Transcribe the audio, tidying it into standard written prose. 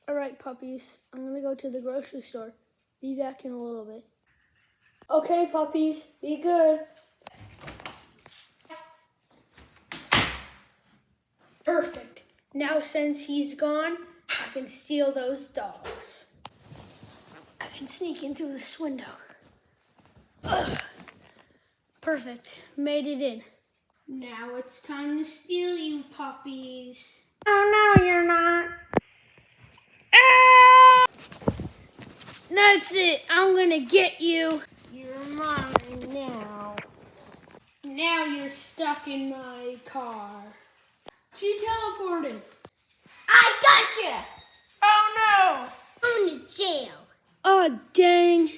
All right, puppies, I'm gonna go to the grocery store. Be back in a little bit. Okay, puppies, be good. Perfect. Now since he's gone, I can steal those dogs. I can sneak into this window. Ugh. Perfect. Made it in. Now it's time to steal you, puppies. Oh no, you're not. Ah! That's it. I'm gonna get you. You're mine now. Now you're stuck in my car. She teleported. I gotcha! Oh no! I'm in jail. Oh dang.